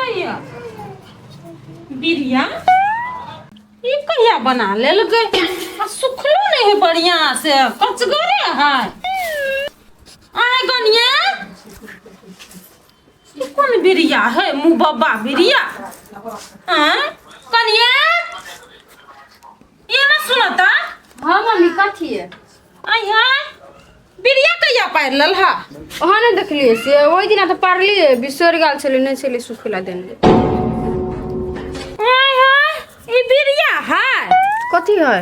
भैया बिरिया ये कहिया बना लेल गए सुखलो नहीं है बढ़िया से कचगरे है आए गनिया ये कौन बिरिया है मुँह बब्बा बिरिया हाँ कनिया ये ना सुनता हाँ मम्मी कथी है आई हाँ बिरिया कहिया पार लल हा वहाँ नहीं देखलिए से वही दिन तो पारली बिसर गाल चले नहीं चले सुखला देने आई हाँ ये बिरिया है कथी है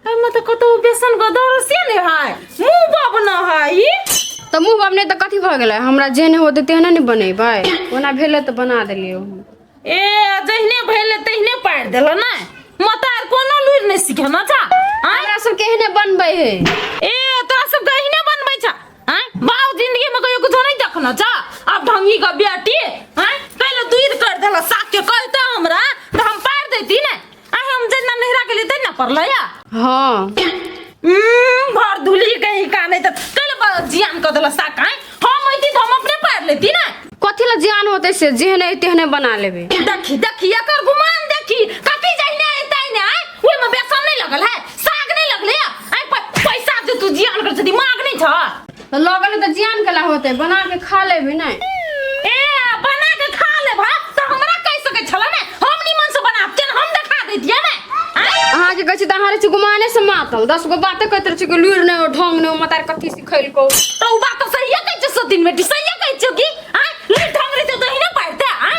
आई मत कतो बेसन गदर से ने है मुंह बाब न है ई तो मुँह बाप नहीं तो कथी भ गेलै हमरा जेहने होते तेहने नहीं बनेबै ओना भेले तो बना देलिए ए जहने भेले तहने पार देल ना मतार कोनो लूर नहीं सीखे ना चा हमरा सब केहने बनबै है ए तोरा सब गहिने बनबै छ हैं बाऊ जिंदगी में कहियो कुछ नहीं देखना चा अब ढंगी का बेटी हैं पहले दूध कर देला साक के कहता हमरा तो हम पार देती ना आ हम जना नहरा के लिए ना पड़ला या हाँ भर धुली कहीं का नहीं तो कल जियान कर देला साक हैं हम आती तो हम अपने पार लेती ना कथी ला ज्ञान होते से जेहने तेहने बना लेबे देखी देखी एकर गुमान देखी कथी जइने एतै ने ओइ में बेसन नहीं लगल है साग नहीं लगले आई पैसा जे तू जियान कर छदी मांग नहीं छ तो लगल तो ज्ञान कला होते बना के खा लेबे नहीं ए बना के खा ले भा तो हमरा कह सके छला ने हम निमन से बनाते हम दिखा देतिए ने अहाँ के कहै त अहाँ रे गुमाने से मातल 10 गो बात कहत रह के लूर ने ढंग ने मतार कथी सिखैल को तो उ बात तो सही कहै छ सदिन में सही कहै छ की हां लूर ढंग रे तो दही ना पारते हां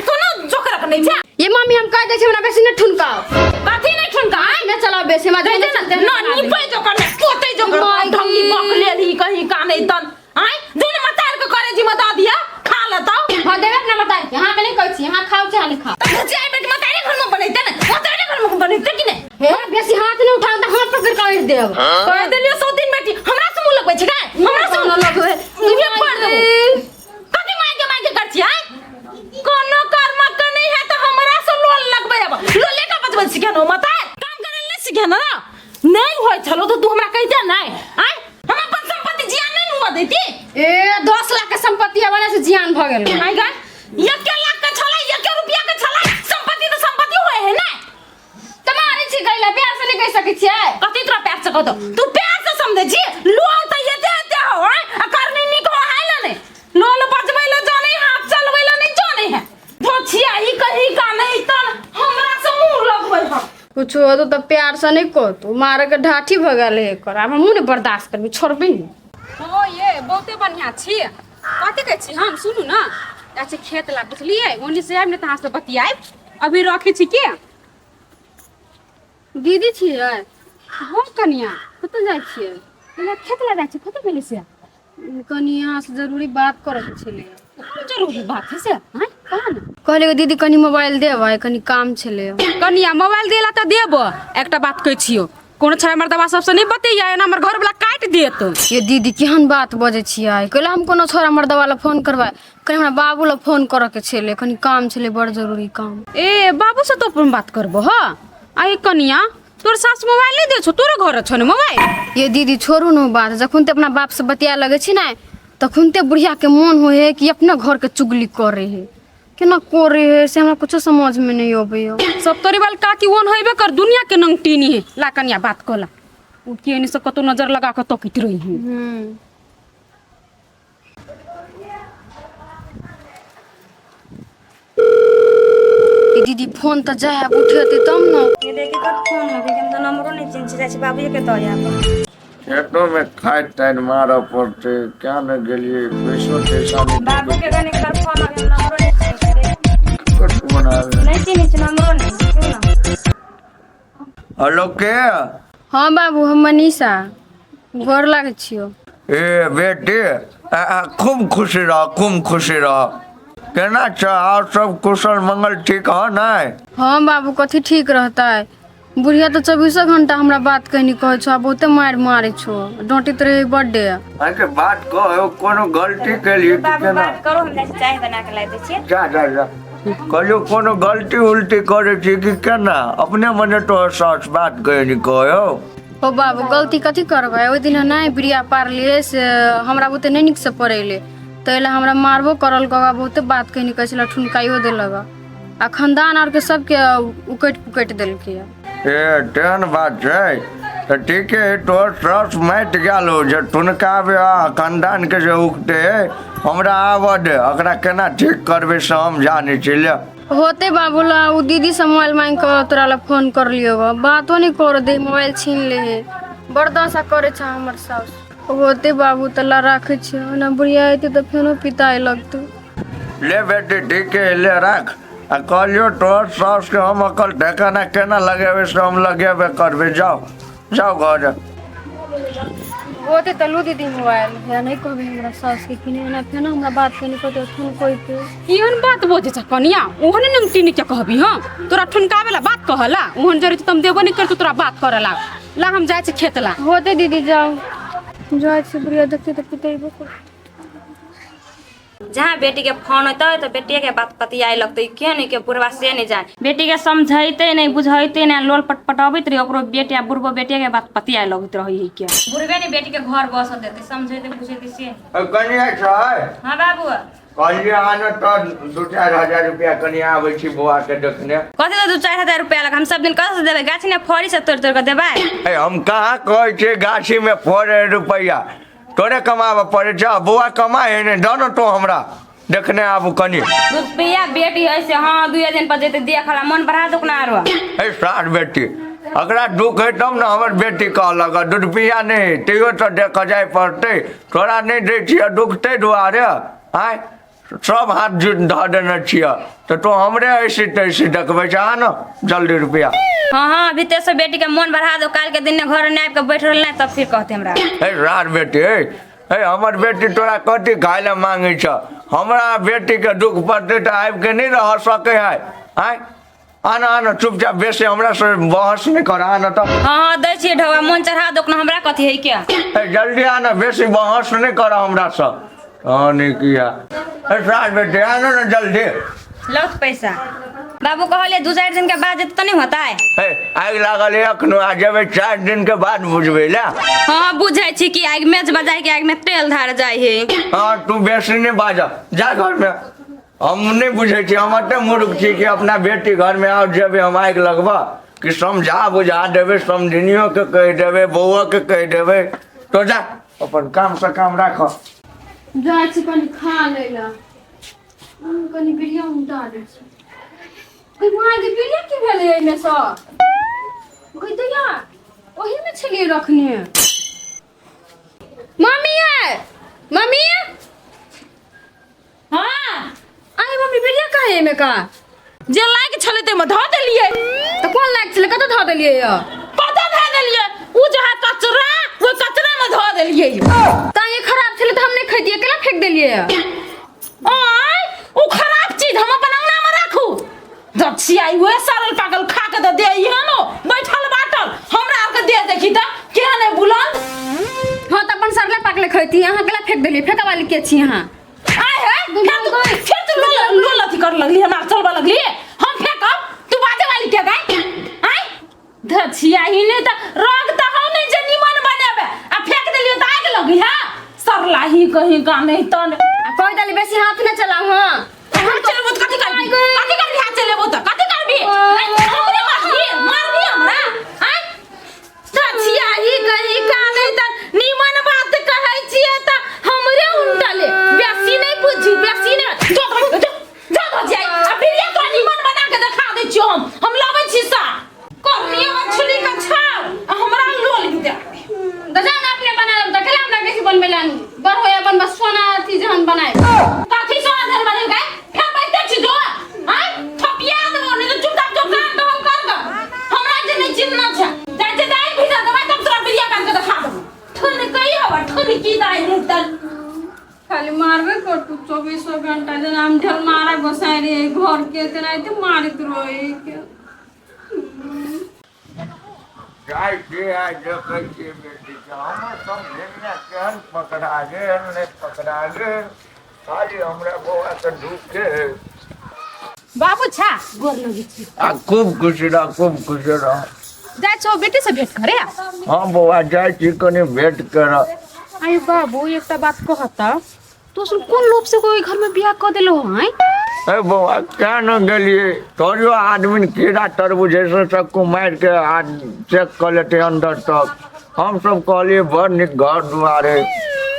कोनो जोकर नहीं छ ये मम्मी हम कह दे छै हमरा बेसी ने ठुनकाओ कथी नहीं ठुनका मैं चला बेसी मा दे चलते ना नी पे जोकर ने पोते जोकर ढंगी बकले ली कहीं का नहीं तन हां दुन मतार के करे जी मता दिया खा लेता हां देबे ना मतार के हां के नहीं कहै छी हां खाओ चाहे नहीं खाओ तो जाय बेटी मतारे घर में बनैते ने मतारे घर में बनैते कि नहीं हे बेसी हाथ नहीं उठाओ तो हाथ पकड़ के देब कह देलियो 100 दिन बेटी हमरा से मुंह लगबै छै का हमरा से मुंह लगबै तू ये पढ़ देबो कथी मांगे कर छी हां कोनो कर्म के नहीं है तो हमरा से लोन लगबै अब लोले का बचबन सिखे न मतार काम करे नहीं सिखे ना नहीं होय छलो तो तू हमरा कहते नहीं हां हम अपन संपत्ति जियान नहीं हुआ देती ए 10 लाख के संपत्ति बने से जियान भ गेल आई गा 1 लाख का छला 1 रुपया का छला संपत्ति तो संपत्ति होय है ना तुम्हारी छी गइला प्यार से नहीं कह सकै छियै कथी तोरा प्यार से कहतो तू प्यार से समझे छी लोन तो ये दे हो आ करनी निक हो है ना नहीं लोन बचबै ले जाने हाथ चलबै ले नहीं जाने है धोछिया ही कहीं का नहीं त हमरा से मुंह लगबै हम कुछ हो तो प्यार से नहीं को तू मारे के ढाठी भ गेल है कर अब हम नहीं बर्दाश्त करबी छोड़बी नहीं ओ ये बहुते बढ़िया छी कथी कहै छी हम सुनू ना अच्छे खेत ला बुझलिए ओनी से आइब ने तहाँ से बतियाइ अभी रखै छी के दीदी छियै हम कनिया कतऽ जाइ छियै एला खेत ला जाइ छी कतऽ भेलै से कनी यहाँ से जरूरी बात करे के छलै जरूरी बात है से हैं कहा ना कहले दीदी कनी मोबाइल देबै कनी काम छलै कनिया मोबाइल देला तऽ देब एकटा बात कहै छियो कोनो छड़ा मर्दबा सबसे नहीं बतिया एना हमर घर वाला काट देत ये दीदी केहन बात बजे छियै कहले हम कोनो छोरा मर्दवा वाला फोन करबै कनी हमरा बाबू ला फोन करे के छलै कनी काम छलै बड़ जरूरी काम ए बाबू से तो अपन बात करबो ह आई कनिया तोर सास मोबाइल नहीं दे छो तोरे घर छ न मोबाइल ये दीदी छोड़ू न बात जखन ते अपना बाप से बतिया लगे छी ना तखन ते बुढ़िया के मन होय है कि अपना घर के चुगली करे है केना करे है से हमरा कुछ समझ में नहीं आबै सब तोरी वाल काकी ओन होइबे कर दुनिया के नंगटीनी है ला कनिया बात कोला उ केनी से कतो नजर लगा के तकित रही है दीदी फोन तो जाए उठेते तब न ये देखिए कब फोन हो गया तो नंबरो नहीं चेंज जाय छै बाबूजी के तो यहाँ खेतों में खाद टाइम मारा पड़ते क्या न गेलिए पैसों पैसा बाबू के गने कर फोन हो गया नंबरो नहीं चेंज कुछ बनावे नहीं चेंज नंबरो नहीं क्यों ना हेलो के हाँ बाबू हम मनीषा गोर लागे छियो ए बेटी खूब खुशी रह केना छ और सब कुशल मंगल ठीक है ना हाँ बाबू कथी ठीक रहता है बुढ़िया तो 24 घंटा हमरा बात कहनी कहे छो बहुते मारे छो डांटित रहे बर्थडे के बात कहो कोनो गलती के लिए बाबू बात करो हम जैसे चाय बना के ला दे छियै जा कहलियो कोनो गलती उल्टी करे छी कि केना अपने मने तो सच बात कहनी कहो ओ बाबू गलती कथी करबै ओइ दिन नहीं बिरिया पार लिए से हमरा बुते नहीं निक से पड़ेले तैले हमरा मारबो करल गवा बहुते बात कहनी कहै छला ठुनकाइयो देलक आ खानदान आर के सबके उकट पुकट देलकै। ए तेहन बात छै तो ठीक है, तो सस मैट गेलो जे ठुनकाबे खानदान के जे उकटे हमरा आबऽ दे, ओकरा केना ठीक करबे से हम जाने छी। ले होते बाबूला उ दीदी से मोबाइल मांग कर तोरा ला फोन कर लियो बातो नहीं कर दे, मोबाइल छीन ले है बर्दाश्त करे छ हमर सास। होते बाबू तला राखे छ ना बुढ़िया आते तो फेनो पिताए लगतो। ले बेटी ठीक है, ले रख आ कहलियो तो सस के हम अकल ठेकाना केना लगेबे से हम लगेबे करबे। जाओ जाओ घर। होते तलू दीदी मोबाइल या नहीं कहबे हमरा सास के किने ना फेनो हमरा बात कनी कहते फोन कोई पे इहन बात बोझे छ कनिया ओहने नंगटी ने के कहबी हम तोरा ठुनकावेला बात कहला ओहन जरे तुम देबो नहीं कर तोरा बात करला ला हम जाय छ खेत ला। होते दीदी जाओ जाय छ बुढ़िया देखते तो पिताइबो कर। जहाँ बेटी के फोन होता है तो बेटी के बात पतियाए लगते क्यों नहीं के बुढ़वा से नहीं जाए बेटी के समझाइते नहीं बुझाइते नहीं लोल पटपटावित रही ओकरो बेटिया बुढ़बो बेटिया के बात पतियाए लगत रही है क्या बुढ़बे ने बेटी के घर बस देते समझाइते बुझाइते से। कनिया छै हां बाबू कहलिए आना तो 2-4 हजार रुपया कनिया आबै छी बौआ के देखने। कथि 2-4 हजार रुपया लग हम सब दिन कहाँ से देबे गाछी ने फड़ी से तोड़ तोड़ के देबे। हम कहाँ कहै छी गाछी में फोड़े रुपया तोरे कमाबे पड़े छ, बौआ कमाए ने दोनों तो हमरा देखने आबू कनी। रुपया बेटी ऐसे हां 2 दिन पर जेते देखला मन बढ़ा दुक ना आरो ए सार बेटी अगरा दुख है तब ना हमर बेटी कहलक 2 रुपया नहीं तैयो तो देख जाय पड़ते तोरा नहीं दे छियै दुखते दुआरे आय सब हाथ जुट ध देने छियै तो हमरे ऐसे तैसे देखबै छ न जल्दी रुपया। हां हां अभी ते से बेटी के मन बढ़ा दो काल के दिन में घर ने आब के बैठ रहल नहीं तब फिर कहते हमरा ए रार बेटी ए हमर बेटी तोरा कथी खाय ले मांगे छ, हमरा बेटी के दुख पड़ते तो आबि के नहीं रह सके है। आय आना आना चुपचाप बेसी हमरा से बहस नहीं कर आना तो। हां हां दै छी ढवा मन चढ़ा दो ना हमरा कथी है क्या ए जल्दी आना बेसी बहस नहीं कर हमरा से नहीं किया। ए रार बेटी आना ना जल्दी लौट पैसा बाबू कहले 2-4 दिन के बाद तो नहीं होता है। ए आग लागल एखनो आ जेबे 4 दिन के बाद बुझबे ला। हां बुझाई छी कि आग मेज बजाय के आग में तेल धार जाय है। हां तू बेसी नहीं बाजा जा घर में हम नहीं बुझे छी हम अते मूर्ख छी कि अपना बेटी घर में आओ जेबे हम आग लगबा कि समझा बुझा देबे समझनियो के कह देबे बउआ के कह देबे तो जा अपन काम से काम राख। जाय छी कनी खा लेला कनी बिरिया उठा दे छी कोई माय के बिरिया की भेले एमे स कोई दैया ओही में छलिए रखने मम्मी है मम्मी हां आई मम्मी बिरिया काहे एमे का जे लाग छले ते में ध देलिए तो कौन लाग छले कत ध देलिए य कत ध देलिए उ जहां कचरा वो कचरा में ध देलिए ता ये खराब छले तो हम नहीं खइदिए केला फेंक देलिए य ओय उ खराब चीज हम अपन अंगना में राखू जब छियाई हुए सरल पागल खा के तो दे हनो बैठल बाटल हमरा के दे देखी त के ने बुलंद। हां त अपन सरले पाकले खइती यहां केला फेंक देलिए फेंका वाली के छी यहां आय है फिर तू लोल अथी कर लगली हमरा चलबा लगली हम फेंकब तू बाजे वाली के गई आय धछिया ही नहीं त रग त हम नहीं जे निमन बनेबे आ फेंक देलियो त आग लगी हां सरला ही कहीं का नहीं तन कोई दली बेसी हाथ न चलाऊ हां हम चलबो त कथि करबी हाथ चलेबो त कथि करबी हमरे मारबी हमरा आय धछिया ही कहीं का नहीं त निमन बात कहै छिए त हमरे उल्टले बेसी नहीं बुझी बेसी नहीं जो जाई अभी ये तो निमन बना के दिखा दे छियो हम लाबै छी सा करनिया मछली का छाव हमरा लोल दे दजा ना अपने बना लब त केला हमरा कैसे बनबे लानी बर होया बन बस सोना अथी जहन बनाए काठी सोना धर बने गए फिर बैठे छी जो हां थपिया दो नहीं तो चुपचाप जो काम तो हम कर दो हमरा जे नहीं चिन्ना छ जाते दाई भीतर दवा तब तोरा बिरिया काट के दिखा दो ठुन कई हवा ठुन की दाई रे तल खाली मारबे कर तू 24 घंटा जे हम ढल मारा गोसाई रे घर के तेना ते मारित रोए के जाय के आ देखै छी बेटी हम सब लेना केहन पकड़ा गेल नहीं पकड़ा गेल खाली हमरा बौआ के दुख के बाबू छा गोर लगी छी आ खूब खुशी रह जाय छो बेटी से भेंट करे हाँ बौआ जाय छी कनी भेंट कर। आयो बाबू एकटा बात कहता तो सुन कौन लोभ से कोई घर में बियाह कर देलो हैं? ए बउआ क्या न गेलिए तोरियो आदमी कीड़ा तरबूज जैसे सबको मार के आज चेक कर लेते अंदर तक। हम सब कहलिए बड़ निक घर दुआरे।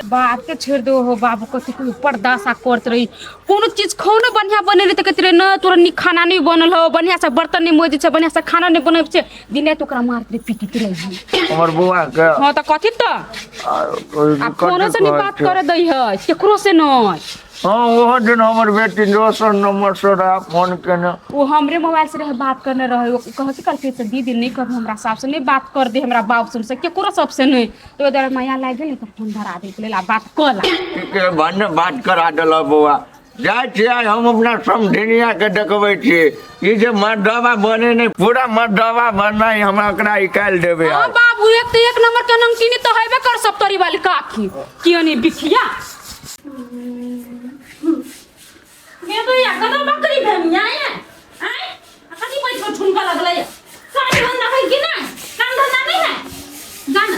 बात के छेड़ दो हो बाबू कथी कोई पर्दासा करत रही कोनो चीज खाना बढ़िया बने रही त कहत रहे ना तोरा नी खाना नहीं बनल हो बढ़िया से बर्तन नहीं मोज छे बढ़िया से खाना नहीं बनल छे दिने तो ओकरा मारत रही पीटत रही। हमर बुआ के हां त कथी त आ कोनो से नहीं बात करे दई है केकरो से नहीं। हाँ वो दिन हमर बेटी दोसर नंबर से रहा फोन केने वो हमरे मोबाइल से रहे बात करने रहे वो कह से कल से दीदी नहीं कर हमरा साहब से नहीं बात कर दे हमरा बाप से केकरो सबसे नहीं तो इधर माया लाग गेल त फोन धरा दे लेला बात कला ठीक है बने बात करा देला बुआ जाय छियै हम अपना समधिनिया के देखबै छी ई जे मर्दवा बने नहीं पूरा मर्दवा बनना ही हम एकरा निकाल देबे। हां बाबू एक तो एक नंबर के नमकीनी तो हेबे कर सब तोरी वाली काकी कियो नहीं बिखिया मैं तो या कदम बकरी भेमिया है हैं कदी पैसा ठुनका लगले सारी धंधा है कि ना काम धंधा नहीं है गाना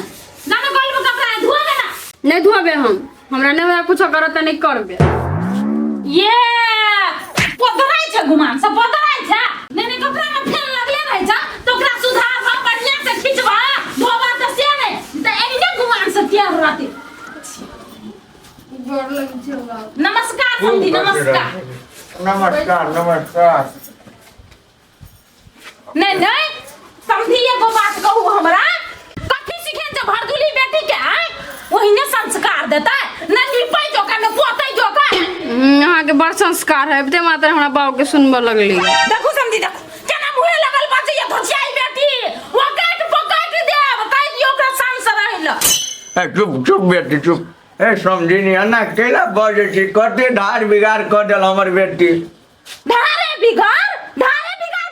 गाना गल में कपड़ा धुआ ना नहीं धोबे हमरा नहीं कुछ करत नहीं करबे। ये पोदराई छ गुमान सब पोदराई छ नेने कपड़ा में फेन लगले रह जा तो ओकरा सुधार बा बढ़िया से खिचवा धोबा त से नहीं त एने गुमान से तैयार रहती। नमस्कार समधी नमस्कार नमस्कार नमस्कार। नहीं समधी एगो बात कहू हमरा कथी सीखे जब भरदुली बेटी के आए वही संस्कार देता न निपै जो का न पोतै जो का यहाँ के बड़ संस्कार है ते मात्र हमरा बाबू के सुनबे लगली। देखो समधी देखो केना मुहे लगल बात ये धोचियाई बेटी वो काट पकाट दे बताई दियो का सांस रहल। ए चुप चुप बेटी चुप ए समझिनी अन्ना केला बजे छी कते धार बिगाड़ कर देल हमर बेटी। धारे बिगाड़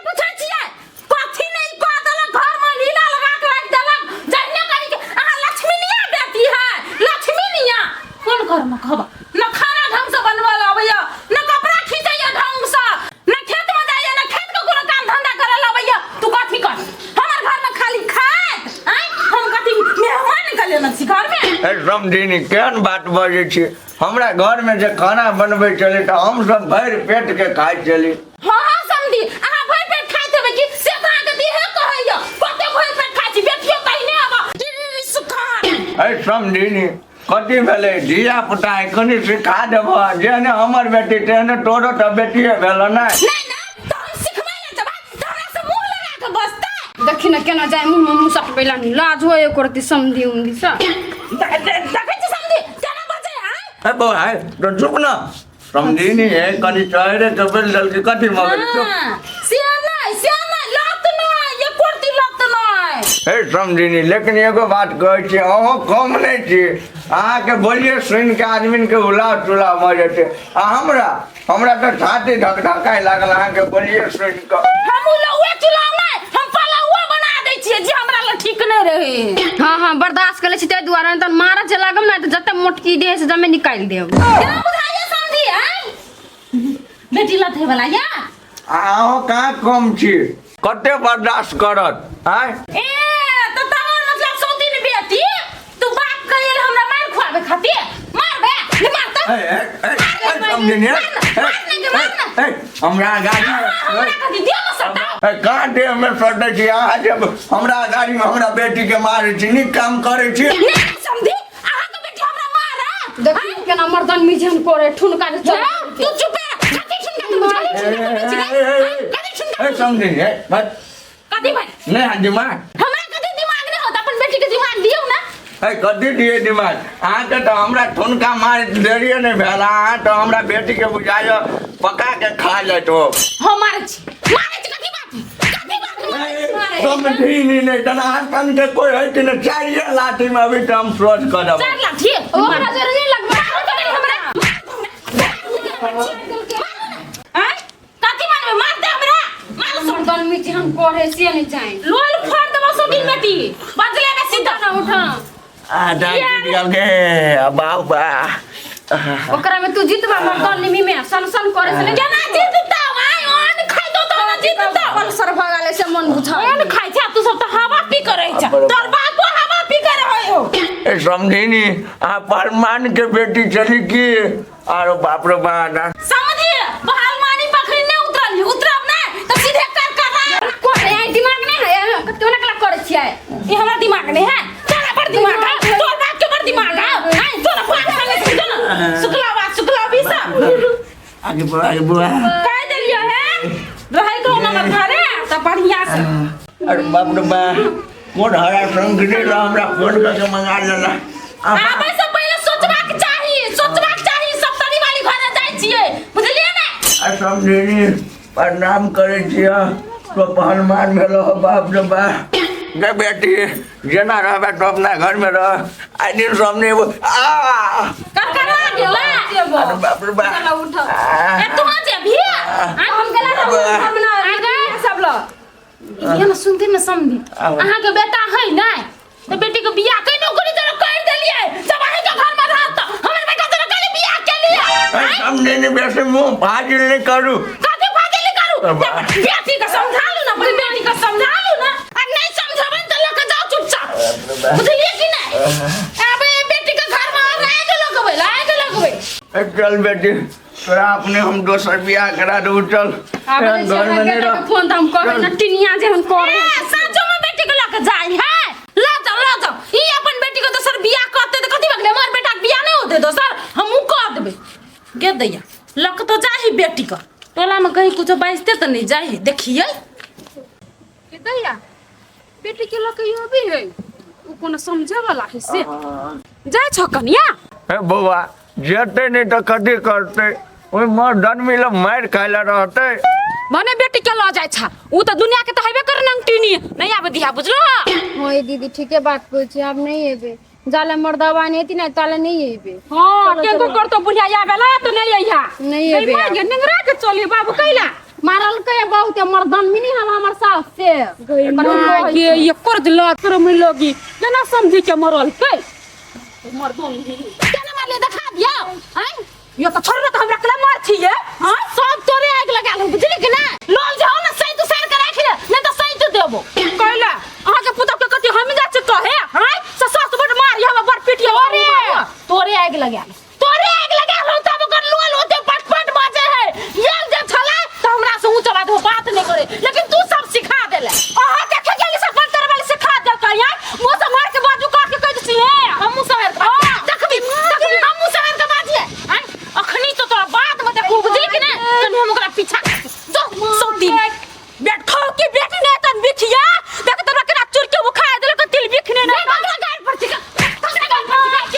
पूछै छियै कथी नहीं कह देलक घर में लीला लगा के रख देलक जन्ने करी के अहाँ लक्ष्मीनिया बेटी है लक्ष्मीनिया कोन घर में खबा न खाना ढंग से बनवल आबैया न कपड़ा खींचैया ढंग से न खेत में जाइया न खेत के कोनो काम धंधा करल आबैया तू कथी कर हमर घर में खाली खात हैं हम कथी मेहमान के लेना छी घर में। ए समझिनी केहन बात बजे छी हमरा घर में जे खाना बनबै चले त हम सब भर पेट के खाइ चली। हां समधी अहाँ भर पेट खाइत हेबै कि से कहाँ के दिहे कहैया कते भर पेट खाइ छी बेटियो कहिने आबा सुखार। ए समझिनी कथी भेलै धिया पुता कनी सिखा देबो जेने हमर बेटी तेने तोरो त बेटिए भेल ना नहीं तो हम सिखबै ले जब तोरा से मुंह लगा के बसतै देखी न केना जाय मुंह में मुसक पेला लाज होए करती समधी उंदी सा देखै छी समधी केना बजे हैं ए बो है तो चुप ना समझिनी है कनी चेहरे के बेल दल के कथी मगल चुप सियाना लत नहीं ये कुर्ती लत नहीं। ए समझिनी लेकिन एगो बात कहै छी अहो कम नहीं छी अहाँ के बोलिए सुन के आदमी के उला चुला भ जेते आ हमरा तो छाती धक धकाई लागल अहाँ के बोलिए सुन के हम उलौए चुलाव नहीं हम पलाउआ बना दै छियै जे हमरा ल ठीक नहीं रहे। हाँ बर्दाश्त कर ले छी ते दुआरे त मारा जे लागम ना त जते मोटकी देह से जमे निकाल देब। केना बुझाइए समधी हैं बेटी लत है वाला या अहो कहाँ कम छी कते बर्दाश्त करत हैं ए तो तोहर मतलब सौतीन बेटी तू बात कइल हमरा मार खुआबे खातिर मारबे ले मारता समझिनी हमरा गाड़ी हमरा कथी दियो न सटा कहाँ दे में सटे छी अहाँ जब हमरा गाड़ी में हमरा बेटी के मारे छी नीक काम करे छी नहीं समधी अहाँ के बेटी हमरा मारा देखी केना मर्दन मिजन करे ठुनका जे चल तू चुप रह कथी सुन समझिनी कथी भाई नहीं दिमाग हमरा कथी दिमाग नहीं होता अपन बेटी के दिमाग दियो ना कथी दिए दिमाग अहाँ के तो हमरा ठुनका मार देरिए नहीं भेल अहाँ तो हमरा बेटी के बुझाइयो पका के खा लेत हो हम मारे छी कथी बात समझिनी नहीं तना हाथन के कोई है कि नहीं चाहिए लाठी में अभी तो हम सोच कर देबो चार लाठी ओ नजर नहीं लगवा हमरा कथी मारबे मार दे हमरा मार मर्दन मिजन करे से नहीं जाए लोल फाड़ देबो सोदी बेटी बजले में सीधा ना उठा निकल के बाबा ओकरा में तू जीतबा मर्दन निमी में सन करे से नहीं केना जीतता आय ओन खाइ दो तो ना जीतता पल्सर भगाले से मन बुझा ओन खाइ छ तू सब तो हवा पी करे छ तोर बाप हवा पी करे होय हो समझी नहीं आप परमान के बेटी चली की अरे बाप रे बाप समझिए बहाल मानी पखरी ने उतरल उतरब ना तो सीधे कर रहा कोरे आई दिमाग नहीं है कते ना कला करे छियै ई हमर दिमाग नहीं है तोरा पर दिमाग है तोर बाप के पर दिमाग है आई तोरा बाप संगे सुन ना शुक्ला भी सब आगे बुआ कह देलियो है रहै को नंबर घरे त बढ़िया से अरे बाप रे बाप कौन हरा संग नहीं रहा हमरा फोन करके मंगा लेला आबै से पहले सोचबाक चाही सब तनी वाली घरे जाय छियै बुझलिए ना अरे समझी नहीं प्रणाम करे छिया तो पहलमान भेलो बाप रे बाप गे बेटी जेना रहबे तो अपना घर में रह आई दिन सामने वो कर गेला अरे बाप रे बाप चलो उठो ए तू आ जा भी हम गेला हम ना आ गए सब लोग ये ना सुनते में समझी अहाँ के बेटा है ना तो बेटी के बियाह कई नौकरी जरा कर देलिए सब अहीं के घर में रहत हमर बेटा जरा कल बियाह के लिए समझे नहीं वैसे मुंह फाजिल नहीं करूं काहे फाजिल करू बेटी का समझा लो ना अपनी बेटी का समझा लो ना और नहीं समझाबे तो लेके जाओ चुपचाप बुझलिए कि नहीं अबे बेटी के घर में आएगा लगबे चल बेटी तोरा अपने हम दोसर बियाह करा दो चल घर में नहीं रह फोन हम करे ना टिनिया जे हम करे सचो में बेटी को लेके जाई है ला जाओ ई अपन बेटी को दोसर बियाह करते तो कथि बगले हमर बेटा के बियाह नहीं होते दोसर हम कर देबे गे दैया लक तो जाही बेटी का टोला में कहीं कुछ बाजते तो नहीं जाही देखिए के दैया बेटी के लके यो भी है उ कोनो समझे वाला है से जाय छ कनिया हे बउआ जेते नहीं तो कथी करते ओए मार डन मिला मार खाइला रहते मने बेटी के ल जाय छ उ त दुनिया के त हेबे कर नंगटीनी नहीं आबे दिया बुझलो होय दीदी ठीके बात कहै छी अब नहीं एबे जाले मर्दावा नहीं थी ना ताले नहीं एबे हां केगो कर तो बुढ़िया आबेला तो नहीं आइहा नहीं एबे मां गे निंगरा के चली बाबू कैला मारल के बहुत मर्दन मिनी हमर सास से मां गे ये कर दिला तोर में लगी जना समझी के मरल के मर्दन केना मारले देखा दियो हैं ये तो छोड़ तो हमरा कला मार थी ये हां सब तोरे आग लगा लो बुझली कि ना लोल जाओ ना सही तो सर के राख ले नहीं तो सही तो देबो कैला आहा के पुतब के कति हम जा छ कहे हां ससास बड़ मार हम बड़ पिटिया तोरे आग लगा लो तब कर लोल होते पट बाजे है ये जे छला तो हमरा से ऊंचा बात नहीं करे लेकिन तू सब सिखा देले आहा देखे के सब पर तेरे वाले सिखा दे कहिया मुंह से मार के बाजू काट के कह दी है हम शहर का देखबी हम शहर का बाजी है अखनी तो तोरा बात में देखू बुझली कि ना तनी हम ओकरा पीछा जो सब दिन बेट खाओ की बेटी ने तन बिखिया देख तोरा के चुर के बुखा देले के तिल बिखने ना हमरा गाड़ पर चिका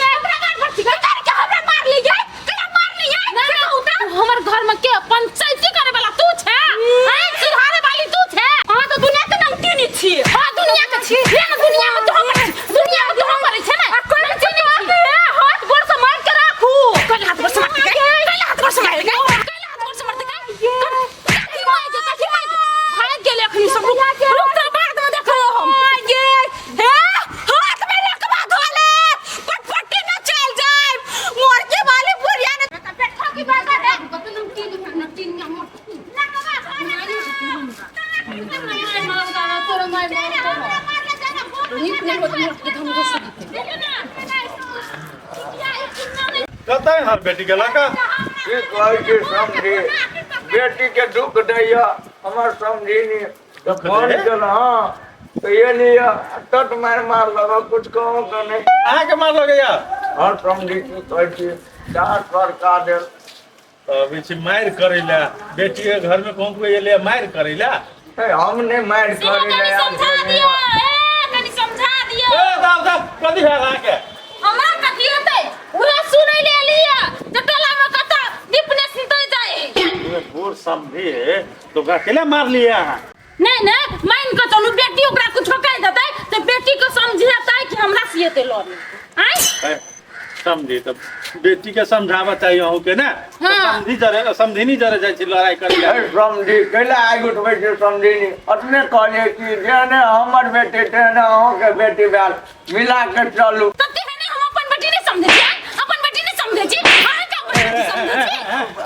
के हमरा मार ली जाए केना मार ली जाए ना उता हमर घर में के पंचायती करे वाला तू छे हैं सुधारे वाली तू छे हां तो दुनिया के नंगटी नी छी हां दुनिया के छी दुनिया में तो हम छे ना कोई चीज हाथ गोड़ से मार के राखू कल हाथ पर से मार के कल हाथ पर से मार के भाग गेले अखनी सब रुक तो बाद में देखो हम ये हे हाथ में लकवा धोले पटपटी न चल जाए मोर के वाली बुढ़िया ने बैठा की बात है कहता है हर बेटी के लगा ये कोई के समझी बेटी के दुख दैया हमर समझी नहीं तो फोन चल हां तो ये लिया तट मार लगा कुछ कहो तो नहीं आहा के मार लगे या और समझी की कहै छी चार सरका दे अभी से मार करेला बेटी के घर में कौन को ये ले मार करेला हमने मार करे समझा दियो कनी समझा दियो ए दाब कदी है आ के हमरा कथि होतै उहे सुनै ले लिया जे टोला में कता दीपने सुतै जाए तू बूढ़ समझी तो अकेले मार लिया नहीं मान के चलू बेटी ओकरा कुछ कह देतै तो बेटी को समझेतै कि हमरा सियते लड़ी आइ समझी तो बेटी के समझावा चाहिए हो के ना हाँ। समझी नहीं जरे जाय छी लड़ाई करेला समझी कैला आगि उठबै छै समझी नहीं अपने कहलिए कि जेने हमर बेटी तेने अहूँ के बेटी बैल मिला के चलू तो तेहने हम अपन बेटी नहीं समझे छी अपन बेटी नहीं समझे छी हां का बेटी समझे छी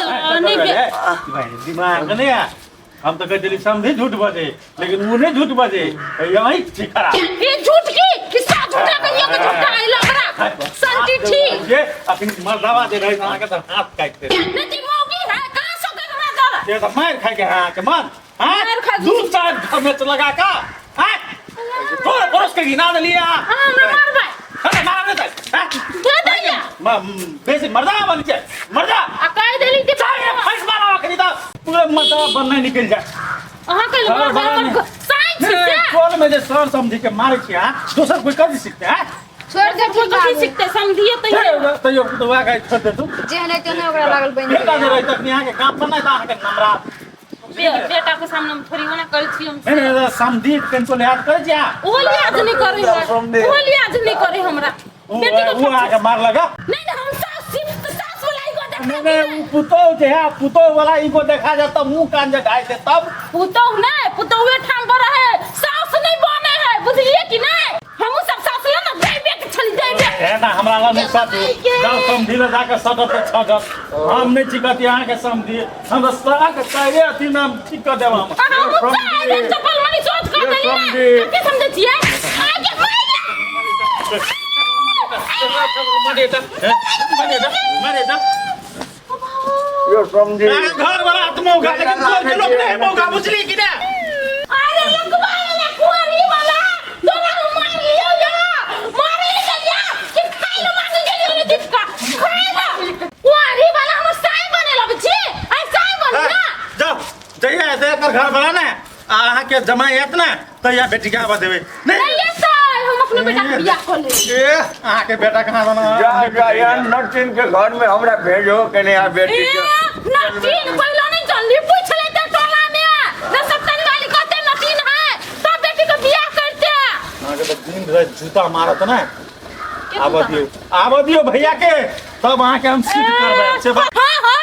तो नहीं भाई दिमाग नहीं है हम तो कहते समझे झूठ बजे लेकिन वो नहीं झूठ बजे यही खराब ये झूठ की किसका झूठा कहिए के झुकाई लकड़ा संटी ठीक ये अपनी मर्दावा दे रही ना के तो हाथ काटते नहीं मौगी है कहां से के हमरा दर ये तो मार खा के हां के मन हां मार खा के। दूध चार घर में तो लगा का हां थोड़ा पुरुष के गिना दे लिया हमरा मारबे अरे मार दे हां दे दैया बेसी मर्दावा बन के मर्दा आ कह देली कि चाहे फैस मारा करी तो पूरे मर्दावा बनने निकल जाए अहां के मार साइंस से कोल में जे सर समझी के मारे छी हां दोसर कोई कर सकते हैं छोड़ दे कोई कथी सीखते समझिए तो तो यो तो वा गाय छोड़ दे तू जेहने तेने ओकरा लागल बन बेटा जे रही तक यहाँ के काम पर नहीं था के नमरा बेटा के सामने में थोड़ी होना कर छी हम मैंने समझी तेनको याद कर जा ओ लिहाज नहीं करे ओ लिहाज नहीं करे हमरा बेटी को वो आके मार लगा नहीं हम सास वाला ही को देखा मैंने पुतो जे है पुतो वाला इनको देखा जाता मुंह कान जगाए थे तब पुतो नहीं पुतोवे ठाम पर है सास नहीं बने है बुझलिए कि नहीं हम सब सास ले ना देबे के छल देबे है ना हमरा ला नहीं साथ जाओ समझी ले जाके सदर पे छजत हम नहीं चिकत यहाँ के समझी हम रस्ता के चाहे अथी नाम ठीक कर देवा हम चाहे चप्पल मनी सोच कर देली ना के समझे छिए आगे मरेटा यो समझी घर वाला आत्मोगा लेकिन कोई लोग नहीं मौका बुझली कि ना अरे लगवाले कुआरी वाला तोरा मार लियो या मारे निकलिया कि खाई लो मांगे गेली ओने दिपका खाई लो कुआरी वाला हम साई बने लब छी आई साई बने ना जाओ जइया ऐसे कर घर वाला ना आहा के जमायत ना तो या बेटी के आवा देवे नहीं ये साई हम अपने बेटा के बियाह कर ले ए आहा के बेटा कहां बना जा यार नटिन के घर में हमरा भेजो के नहीं आ बेटी के नटीन पहला नहीं जल्दी पूछ लेते टोला में न सप्तन वाली कहते नटीन है तब बेटी को बियाह करते आहा के तो दिन रात जूता मारत ना आवा दियो भैया के तब आहा के हम सीट करबे से हां हां